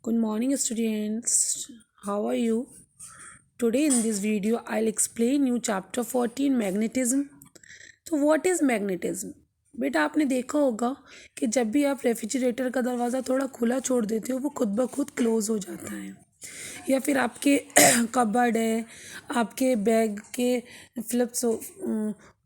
Good morning students. How are you? Today in this video I'll explain you chapter 14 magnetism. तो what is magnetism? बेटा आपने देखा होगा कि जब भी आप रेफ्रिजरेटर का दरवाज़ा थोड़ा खुला छोड़ देते हो वो खुद ब खुद क्लोज़ हो जाता है, या फिर आपके कबर्ड है, आपके बैग के फ्लिप्स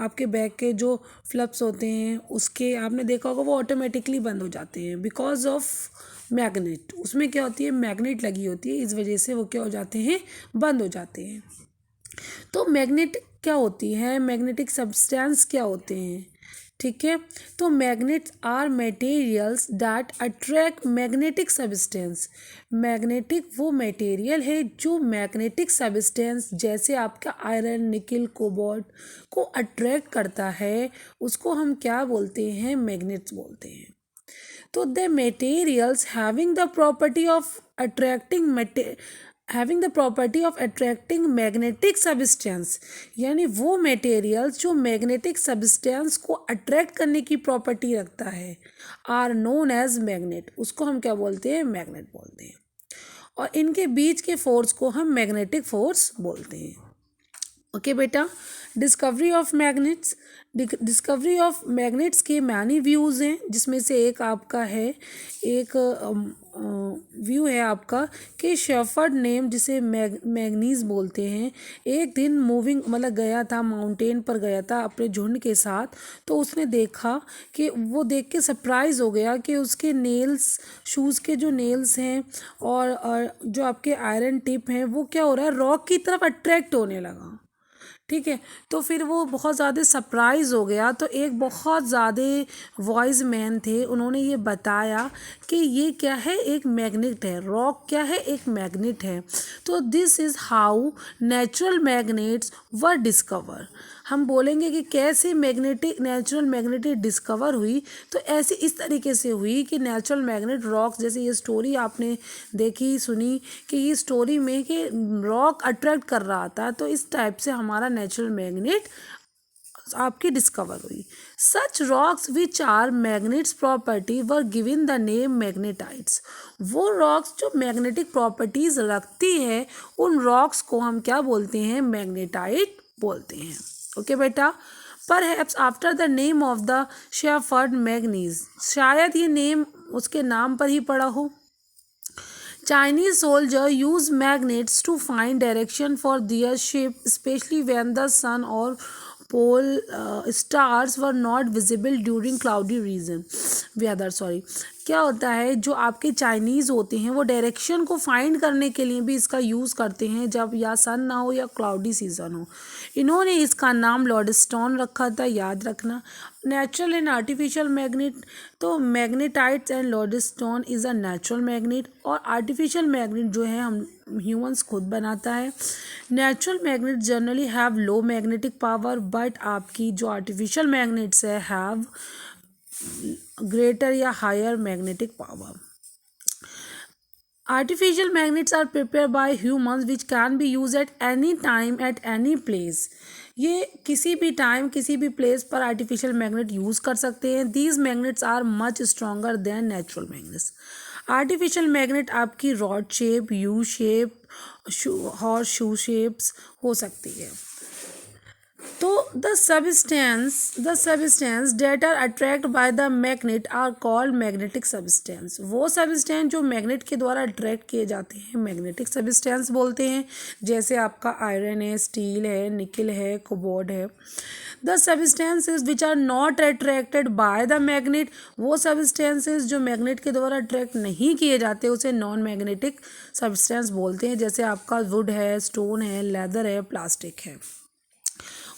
आपके बैग के जो फ्लिप्स होते हैं उसके आपने देखा होगा वो ऑटोमेटिकली बंद हो जाते हैं बिकॉज ऑफ मैग्नेट। उसमें क्या होती है, मैग्नेट लगी होती है, इस वजह से वो क्या हो जाते हैं, बंद हो जाते हैं। तो मैग्नेट क्या होती है, मैग्नेटिक सब्सटेंस क्या होते हैं, ठीक है। तो magnets are materials that attract magnetic substance. Magnetic वो मटेरियल है जो मैग्नेटिक सब्सटेंस जैसे आपका आयरन, निकल, कोबाल्ट को अट्रैक्ट करता है, उसको हम क्या बोलते हैं, मैग्नेट्स बोलते हैं। तो the materials having the property of attracting magnetic substance, यानी वो मटेरियल्स जो मैग्नेटिक सब्सटेंस को अट्रैक्ट करने की प्रॉपर्टी रखता है, आर नोन एज मैग्नेट। उसको हम क्या बोलते हैं, मैग्नेट बोलते हैं। और इनके बीच के फोर्स को हम मैग्नेटिक फोर्स बोलते हैं। ओके बेटा, discovery of magnets. Discovery of magnets के मैनी व्यूज़ हैं, जिसमें से एक आपका है, एक व्यू है आपका कि शेफर्ड नेम, जिसे मैग्नीज बोलते हैं, एक दिन मूविंग मतलब गया था, माउंटेन पर गया था अपने झुंड के साथ। तो उसने देखा कि वो देख के सरप्राइज़ हो गया कि उसके नेल्स, शूज़ के जो नेल्स हैं और जो आपके आयरन टिप हैं वो क्या हो रहा है, रॉक की तरफ अट्रैक्ट होने लगा, ठीक है। तो फिर वो बहुत ज़्यादा सरप्राइज़ हो गया। तो एक बहुत ज़्यादा वॉइस मैन थे, उन्होंने ये बताया कि ये क्या है, एक मैग्नेट है, रॉक क्या है, एक मैग्नेट है। तो this is how natural magnets were discover. हम बोलेंगे कि कैसे नेचुरल मैग्नेटिक डिस्कवर हुई। तो ऐसे इस तरीके से हुई कि नेचुरल मैग्नेट रॉक्स, जैसे ये स्टोरी आपने देखी सुनी कि ये स्टोरी में कि रॉक अट्रैक्ट कर रहा था, तो इस टाइप से हमारा नेचुरल मैग्नेट आपकी डिस्कवर हुई। Such rocks which are magnets property were given the name magnetites. वो रॉक्स जो मैग्नेटिक प्रॉपर्टीज रखती है, उन रॉक्स को हम क्या बोलते हैं, मैग्नेटाइट बोलते हैं। ओके बेटा, perhaps after the name of the shepherd manganese, शायद ये नेम उसके नाम पर ही पड़ा हो। Chinese soldiers use magnets to find direction for their ship, especially when the sun or pole stars were not visible during cloudy weather. Sorry, क्या होता है, जो आपके चाइनीज़ होते हैं वो डायरेक्शन को फाइंड करने के लिए भी इसका यूज़ करते हैं, जब या सन ना हो या क्लाउडी सीजन हो। इन्होंने इसका नाम लॉडस्टोन रखा था, याद रखना। नेचुरल एंड आर्टिफिशियल मैग्नेट, तो magnetites and lodestone is a natural magnet, और आर्टिफिशियल मैग्नेट जो है हम ह्यूमंस खुद बनाता है। Natural magnet generally have low magnetic power, but आपकी जो आर्टिफिशियल मैग्नेट्स है हैव ग्रेटर या higher magnetic power. Artificial magnets are prepared by humans which can be used at any time at any place. ये किसी भी time किसी भी place पर आर्टिफिशियल मैग्नेट यूज़ कर सकते हैं। These magnets are much stronger than natural magnets. Artificial magnet आपकी rod shape, U shape, horse shoe shapes हो सकती है। तो the substance that are attract by the magnet are called magnetic substance. वो substance जो मैग्नेट के द्वारा attract किए जाते हैं मैग्नेटिक सब्सटेंस बोलते हैं, जैसे आपका आयरन है, स्टील है, निकल है, कोबाल्ट है। The substances which are not attracted by the magnet, वो सब्सटेंसेस जो मैग्नेट के द्वारा अट्रैक्ट नहीं किए जाते उसे नॉन मैग्नेटिक सब्सटेंस बोलते हैं, जैसे आपका वुड है, स्टोन है, लेदर है, प्लास्टिक है।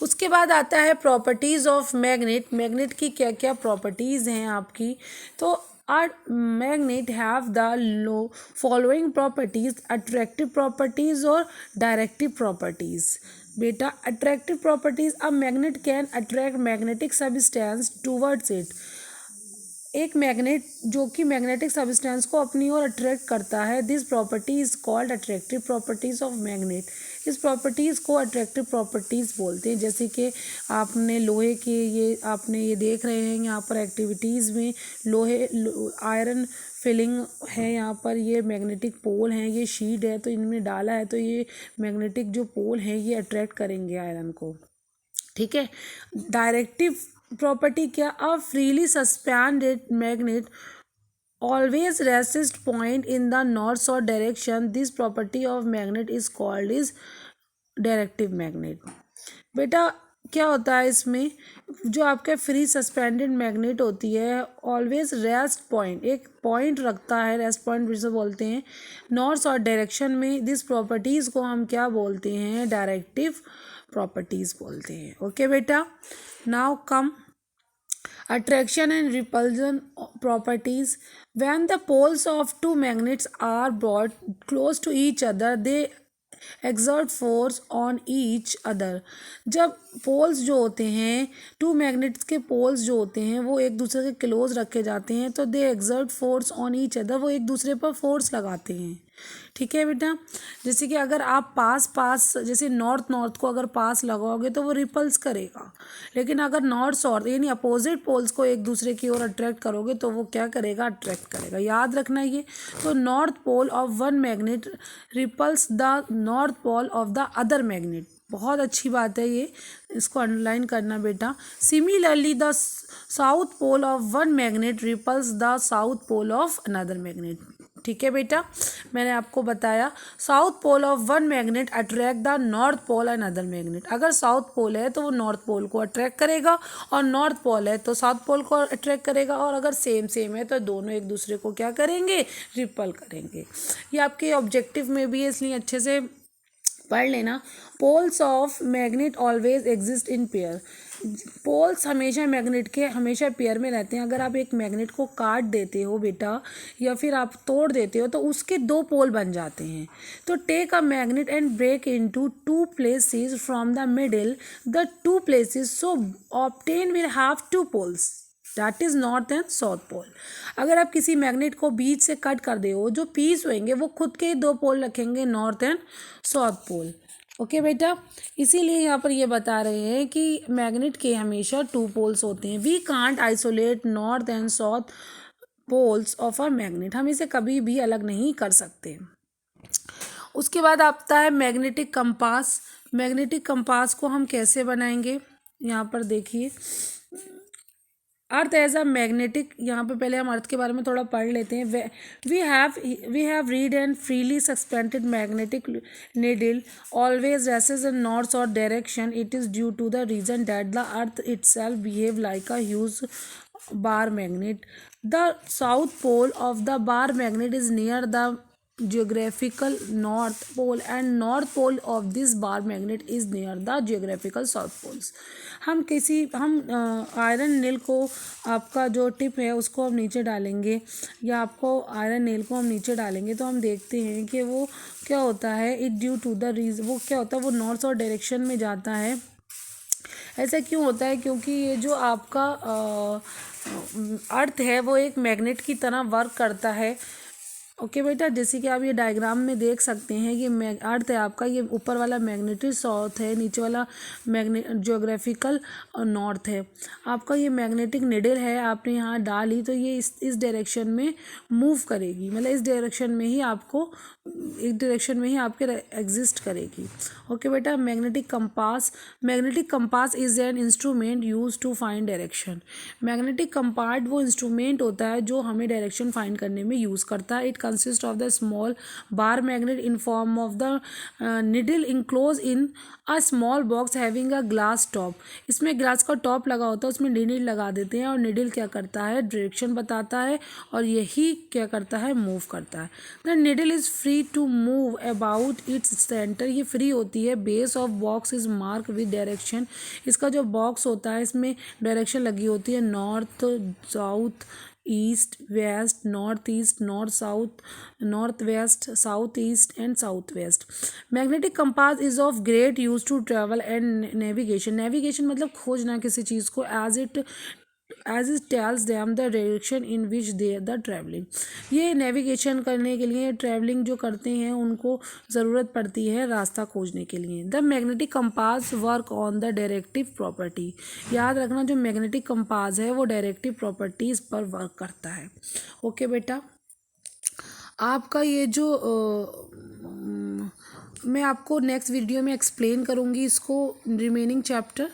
उसके बाद आता है प्रॉपर्टीज़ ऑफ मैग्नेट। मैग्नेट की क्या क्या प्रॉपर्टीज़ हैं आपकी, तो आर मैग्नेट हैव द लो फॉलोइंग प्रॉपर्टीज़, अट्रैक्टिव प्रॉपर्टीज़ और डायरेक्टिव प्रॉपर्टीज़। बेटा attractive properties, a magnet can attract magnetic substance towards it. एक मैग्नेट जो कि मैग्नेटिक सब्सटेंस को अपनी ओर अट्रैक्ट करता है, this property is called attractive properties of magnet. इस प्रॉपर्टीज़ को अट्रैक्टिव प्रॉपर्टीज़ बोलते हैं। जैसे कि आपने लोहे के ये देख रहे हैं यहाँ पर एक्टिविटीज़ में आयरन फिलिंग है, यहाँ पर ये मैग्नेटिक पोल हैं, ये शीट है तो इनमें डाला है तो ये मैग्नेटिक जो पोल हैं ये अट्रैक्ट करेंगे आयरन को। ठीक है। डायरेक्टिव प्रॉपर्टी क्या, a freely suspended magnet always resist point in the north or direction. This property of magnet is called is directive magnet. बेटा क्या होता है इसमें, जो आपके फ्री सस्पेंडेड मैग्नेट होती है ऑलवेज रेस्ट पॉइंट, एक पॉइंट रखता है, रेस्ट पॉइंट जिसे बोलते हैं, नॉर्थ और डायरेक्शन में। दिस प्रॉपर्टीज़ को हम क्या बोलते हैं, डायरेक्टिव प्रॉपर्टीज़ बोलते हैं। ओके बेटा, now come attraction and repulsion properties. When the poles of two magnets are brought close to each other, they exert force on each other. जब पोल्स जो होते हैं, टू मैग्नेट्स के पोल्स जो होते हैं वो एक दूसरे के क्लोज रखे जाते हैं तो they exert force on each other, वो एक दूसरे पर फोर्स लगाते हैं। ठीक है बेटा, जैसे कि अगर आप पास जैसे नॉर्थ को अगर पास लगाओगे तो वो रिपल्स करेगा, लेकिन अगर नॉर्थ साउथ यानी अपोजिट पोल्स को एक दूसरे की ओर अट्रैक्ट करोगे तो वो क्या करेगा, अट्रैक्ट करेगा। याद रखना ये। तो north pole of one magnet repels the north pole of the other magnet. बहुत अच्छी बात है ये, इसको अंडरलाइन करना बेटा। Similarly the south pole of one magnet repels the south pole of another magnet. ठीक है बेटा, मैंने आपको बताया south pole of one magnet attract the north pole and other magnet. अगर साउथ पोल है तो वो नॉर्थ पोल को अट्रैक्ट करेगा और नॉर्थ पोल है तो साउथ पोल को अट्रैक्ट करेगा, और अगर सेम है तो दोनों एक दूसरे को क्या करेंगे, रिपल करेंगे। ये आपके ऑब्जेक्टिव में भी है, इसलिए अच्छे से पढ़ लेना। Poles of magnet always exist in pair. Poles हमेशा मैग्नेट के हमेशा पेयर में रहते हैं। अगर आप एक मैग्नेट को काट देते हो बेटा या फिर आप तोड़ देते हो तो उसके दो पोल बन जाते हैं। तो take a magnet and break into two places from the middle the two places, so obtain will have two poles, that is north and south pole. अगर आप किसी मैग्नेट को बीच से कट कर दे हो, जो पीस होंगे वो खुद के दो पोल रखेंगे, north and south pole. Okay बेटा, इसीलिए यहाँ पर ये बता रहे हैं कि मैग्नेट के हमेशा टू पोल्स होते हैं। We can't isolate north and south poles of a magnet, हम इसे कभी भी अलग नहीं कर सकते। उसके बाद आता है मैग्नेटिक कंपास। मैग्नेटिक कंपास को हम कैसे बनाएंगे, यहाँ पर देखिए। अर्थ एज अ मैग्नेटिक, यहाँ पे पहले हम अर्थ के बारे में थोड़ा पढ़ लेते हैं। We have read and freely suspended magnetic needle always rests in north और direction. It is due to the reason that the earth itself behave like a huge bar magnet. The south pole of the bar magnet is near the geographical north pole and north pole of this bar magnet is near the geographical south poles. हम iron nail को, आपका जो tip है उसको हम नीचे डालेंगे या आपको आयरन नेल को हम नीचे डालेंगे तो हम देखते हैं कि वो क्या होता है, it due to the reason, वो क्या होता है, वो नॉर्थ और डायरेक्शन में जाता है। ऐसा क्यों होता है, क्योंकि ये जो आपका अर्थ है वो एक मैग्नेट की तरह वर्क करता है। ओके बेटा, जैसे कि आप ये डायग्राम में देख सकते हैं, ये अर्थ है आपका, ये ऊपर वाला मैग्नेटिक साउथ है, नीचे वाला ज्योग्राफिकल नॉर्थ है। आपका ये मैग्नेटिक निडल है, आपने यहाँ डाली तो ये इस डायरेक्शन में मूव करेगी, मतलब इस डायरेक्शन में ही आपको, एक डायरेक्शन में ही आपके एग्जिस्ट करेगी। ओके बेटा, magnetic compass is an instrument use to find direction. Magnetic compass वो इंस्ट्रूमेंट होता है जो हमें डायरेक्शन फाइंड करने में यूज़ करता है। It consist of the small bar magnet in form of the needle enclosed in a small box having a glass top. इसमें ग्लास का टॉप लगा होता है, उसमें नीडल लगा देते हैं और नीडल क्या करता है, डायरेक्शन बताता है और यही क्या करता है, मूव करता है। The needle is free to move about its centre, ये फ्री होती है। Base of box is mark with direction, इसका जो बॉक्स होता है इसमें डायरेक्शन लगी होती है, north south east west, north east north south, north west south east and south west. Magnetic compass is of great use to travel and navigation. Navigation मतलब खोजना किसी चीज़ को, as it as it tells them the direction in which they the travelling. ये navigation करने के लिए, travelling जो करते हैं उनको ज़रूरत पड़ती है रास्ता खोजने के लिए। The magnetic compass work on the directive property. याद रखना, जो मैग्नेटिक कंपास है वो डायरेक्टिव प्रॉपर्टीज़ पर वर्क करता है। ओके बेटा, आपका ये जो मैं आपको नेक्स्ट वीडियो में एक्सप्लेन करूँगी इसको, रिमेनिंग चैप्टर।